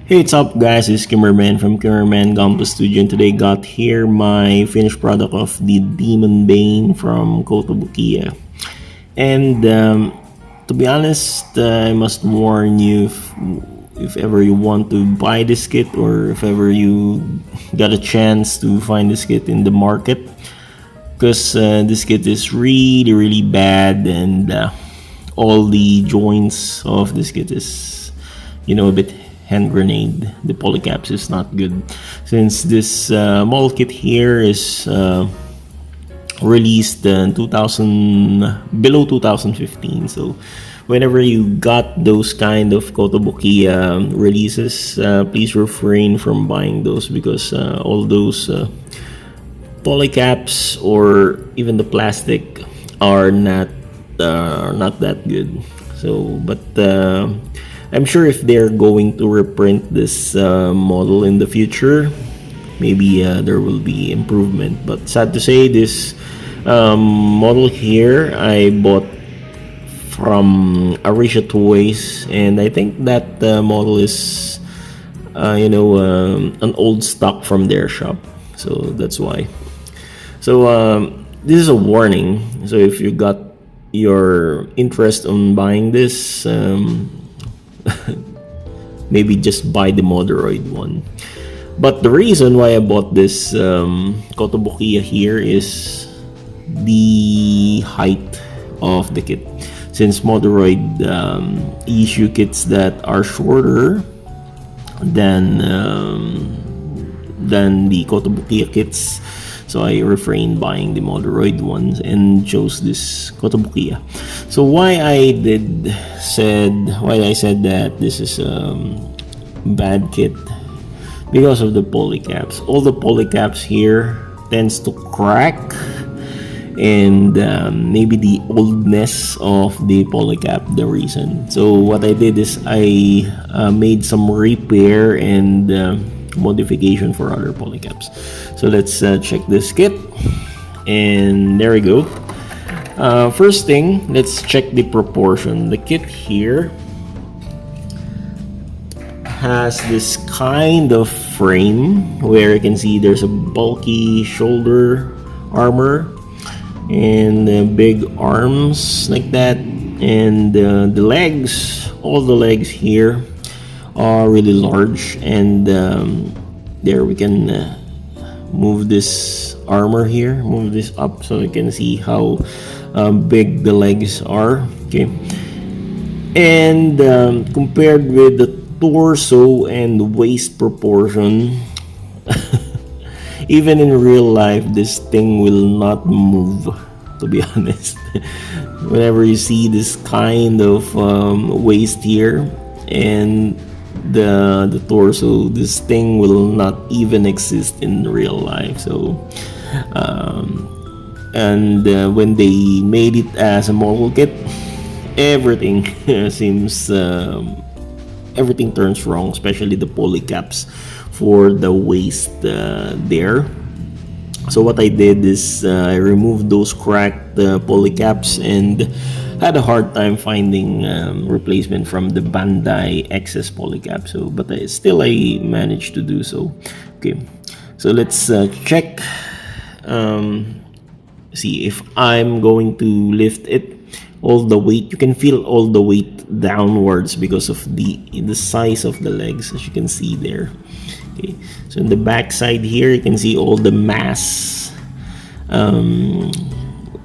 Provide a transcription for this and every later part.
Hey, what's up, guys? This is Kimmerman from Kimmerman Gunpla Studio, and today got here my finished product of the Demon Bane from Kotobukiya. And to be honest, I must warn you if ever you want to buy this kit or if ever you got a chance to find this kit in the market, because this kit is really bad, and all the joints of this kit is a bit hand grenade. The polycaps is not good since this model kit here is released in 2000 below 2015. So whenever you got those kind of Kotobukiya releases, please refrain from buying those, because all those polycaps or even the plastic are not that good. So but I'm sure if they're going to reprint this model in the future, maybe there will be improvement. But sad to say, this model here I bought from Wasabi Toys, and I think that model is an old stock from their shop, so that's why. So this is a warning. So if you got your interest on buying this, maybe just buy the Moderoid one. But the reason why I bought this Kotobukiya here is the height of the kit. Since Moderoid issue kits that are shorter than the Kotobukiya kits, so I refrained buying the Moderoid ones and chose this Kotobukiya. So why I said that this is a bad kit, because of the polycaps. All the polycaps here tends to crack, and maybe the oldness of the polycap the reason. So what I did is I made some repair and modification for other polycaps. So let's check this kit, and there we go. First thing, let's check the proportion. The kit here has this kind of frame where you can see there's a bulky shoulder armor and big arms like that, and the legs, all the legs here are really large, and there we can move this armor here, move this up so you can see how big the legs are. Okay, and compared with the torso and waist proportion, even in real life this thing will not move, to be honest. Whenever you see this kind of waist here and the torso, this thing will not even exist in real life. So when they made it as a model kit, everything seems everything turns wrong, especially the polycaps for the waist there. So what I did is I removed those cracked polycaps and had a hard time finding replacement from the Bandai excess polycap. So but still I managed to do so. Okay, so let's check, see if I'm going to lift it. All the weight, you can feel all the weight downwards because of the size of the legs, as you can see there. Okay, so in the back side here you can see all the mass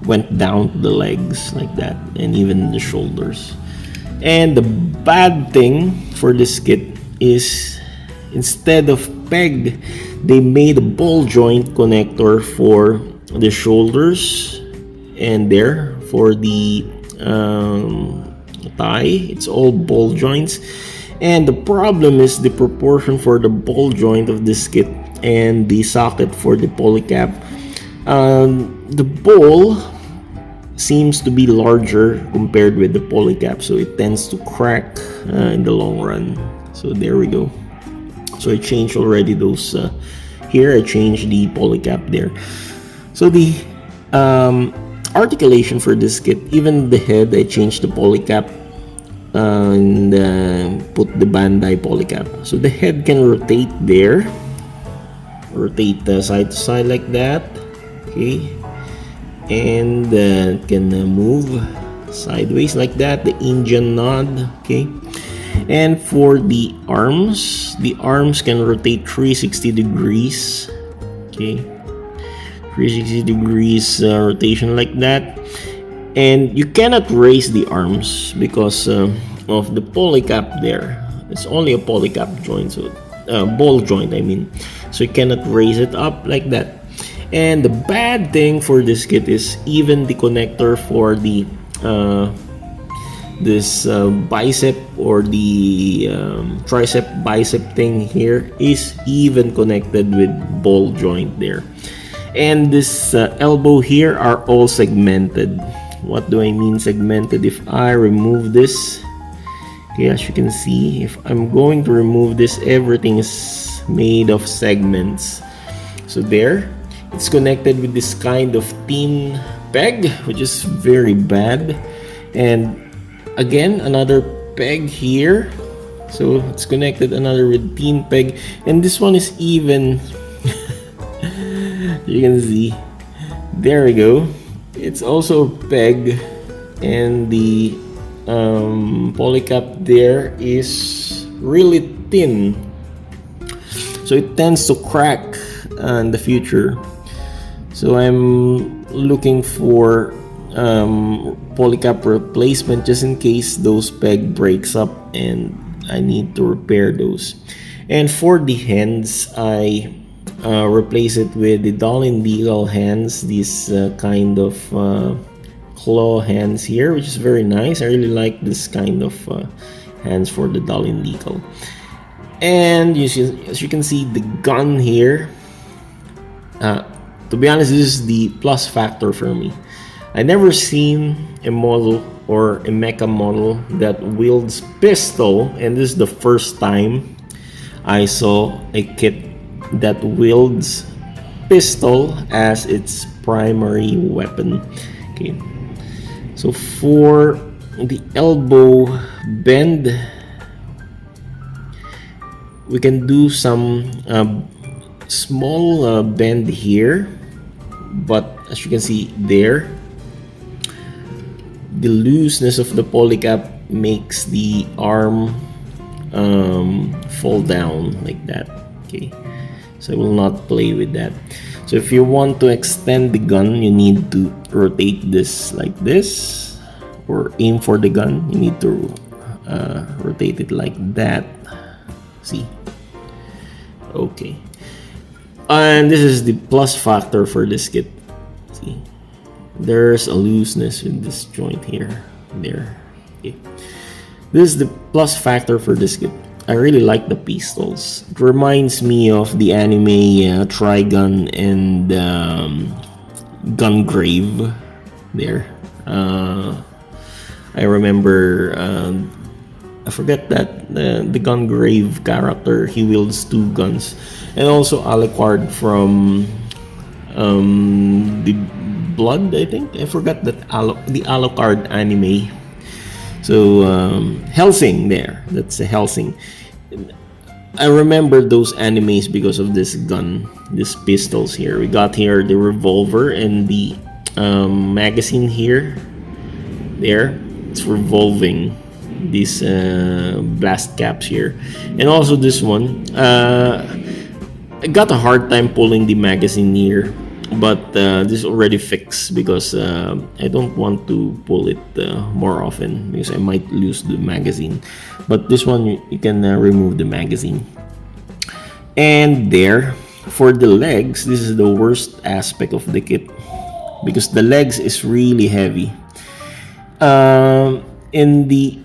went down to the legs like that, and even the shoulders. And the bad thing for this kit is, instead of peg, they made a ball joint connector for the shoulders, and there for the thigh, it's all ball joints. And the problem is the proportion for the ball joint of this kit and the socket for the polycap. The ball seems to be larger compared with the polycap, so it tends to crack in the long run. So there we go. So I changed already those here. I changed the polycap there. So the articulation for this kit, even the head, I changed the polycap and put the Bandai polycap. So the head can rotate there, rotate side to side like that, okay, and can move sideways like that, the Indian nod, okay. And for the arms can rotate 360 degrees, okay, 360 degrees rotation like that. And you cannot raise the arms because of the polycap there. It's only a polycap joint, so ball joint I mean, so you cannot raise it up like that. And the bad thing for this kit is even the connector for the this bicep or the tricep bicep thing here is even connected with ball joint there. And this elbow here are all segmented. What do I mean segmented? If I remove this, okay, as you can see, if I'm going to remove this, everything is made of segments. So there, it's connected with this kind of tin peg, which is very bad. And again, another peg here, so it's connected another with tin peg. And this one is even you can see, there we go, it's also a peg, and the polycap there is really thin, so it tends to crack in the future. So I'm looking for polycap replacement just in case those peg breaks up and I need to repair those. And for the hands, I replace it with the Dolin Deagle hands, these kind of claw hands here, which is very nice. I really like this kind of hands for the Dolin Deagle. And as you can see, the gun here, to be honest, this is the plus factor for me. I never seen a model or a mecha model that wields pistol, and this is the first time I saw a kit that wields pistol as its primary weapon. Okay, so for the elbow bend, we can do some small bend here, but as you can see there, the looseness of the polycap makes the arm fall down like that. Okay, so I will not play with that. So if you want to extend the gun, you need to rotate this like this, or aim for the gun, you need to rotate it like that. See, okay. And this is the plus factor for this kit. See, there's a looseness in this joint here, there. Okay, this is the plus factor for this kit. I really like the pistols. It reminds me of the anime Trigun and Gungrave there. I remember, I forget that the Gungrave character, he wields two guns. And also Alucard from the Blood, I think. I forgot that the Alucard anime. So Helsing there, that's a Helsing. I remember those animes because of this gun, these pistols here. We got here the revolver and the magazine here. There, it's revolving, these blast caps here. And also this one, I got a hard time pulling the magazine here, but this is already fixed because I don't want to pull it more often because I might lose the magazine. But this one, you can remove the magazine. And there, for the legs, this is the worst aspect of the kit because the legs is really heavy. In the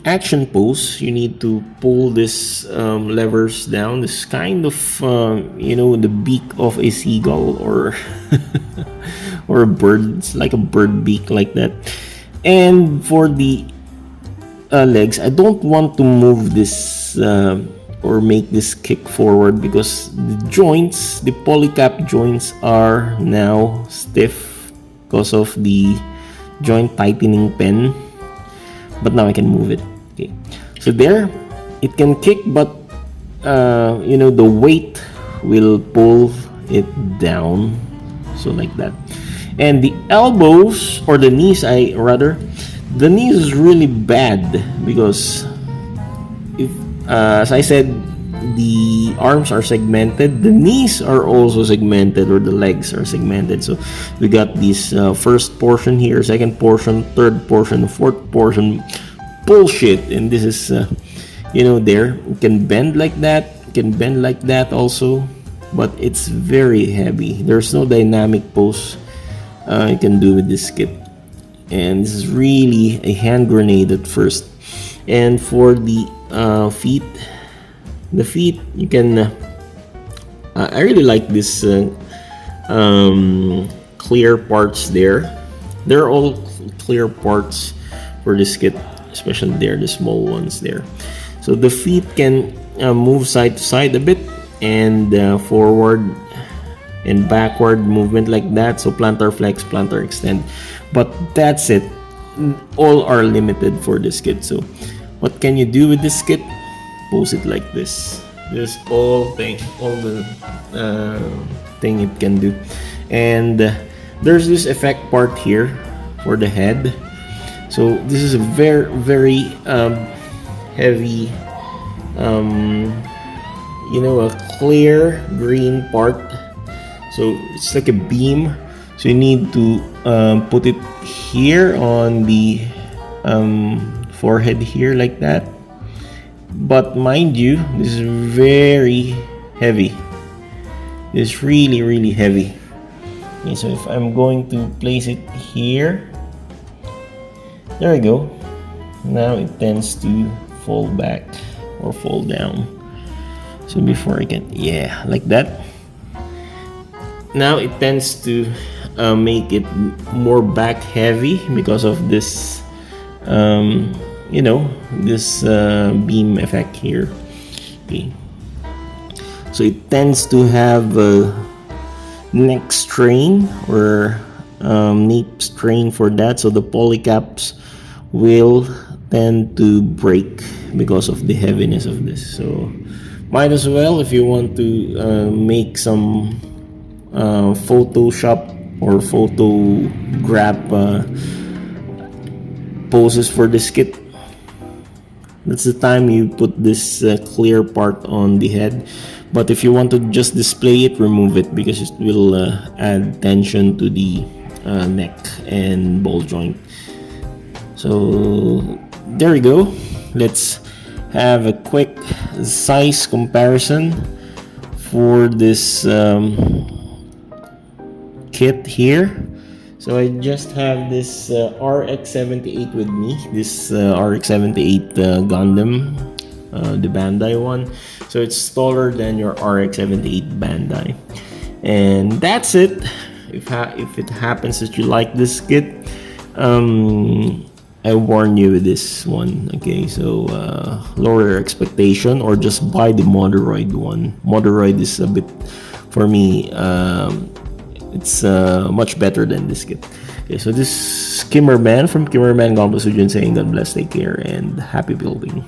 action pose, you need to pull this levers down. This kind of the beak of a seagull or or a bird. It's like a bird beak like that. And for the legs, I don't want to move this or make this kick forward because the joints, the polycap joints, are now stiff because of the joint tightening pen. But now I can move it. Okay, So there, it can kick, but you know, the weight will pull it down, so like that. And the elbows, or the knees, the knees is really bad because if as I said, the arms are segmented, the knees are also segmented, or the legs are segmented. So we got this first portion here, second portion, third portion, fourth portion, bullshit. And this is you know, there, it can bend like that, it can bend like that also, but it's very heavy. There's no dynamic pose you can do with this kit, and this is really a hand grenade at first. And for the feet, you can I really like this clear parts there. They're all clear parts for this kit, especially there, the small ones there. So the feet can move side to side a bit, and forward and backward movement like that. So plantar flex, plantar extend, but that's it. All are limited for this kit. So what can you do with this kit? Pose it like this. This all the thing it can do. And there's this effect part here for the head. So this is a very heavy, you know, a clear green part. So it's like a beam. So you need to put it here on the forehead here like that. But mind you, this is very heavy. It's really heavy. Okay, so if I'm going to place it here, there we go. Now it tends to fall back or fall down. So before I can, yeah, like that. Now it tends to make it more back heavy because of this you know, this beam effect here. Okay, so it tends to have a neck strain or nape strain for that, so the polycaps will tend to break because of the heaviness of this. So might as well, if you want to make some Photoshop or photograph poses for this kit, that's the time you put this clear part on the head. But if you want to just display it, remove it, because it will add tension to the neck and ball joint. So there we go. Let's have a quick size comparison for this kit here. So I just have this RX-78 with me, this RX-78 Gundam, the Bandai one. So it's taller than your RX-78 Bandai. And that's it. If it happens that you like this kit, I warn you with this one. Okay, so lower your expectation, or just buy the Modoroid one. Modoroid is a bit, for me, it's much better than this kit. Okay, so this is Kimmerman from Kimmerman Gunpla Studio saying God bless, take care, and happy building.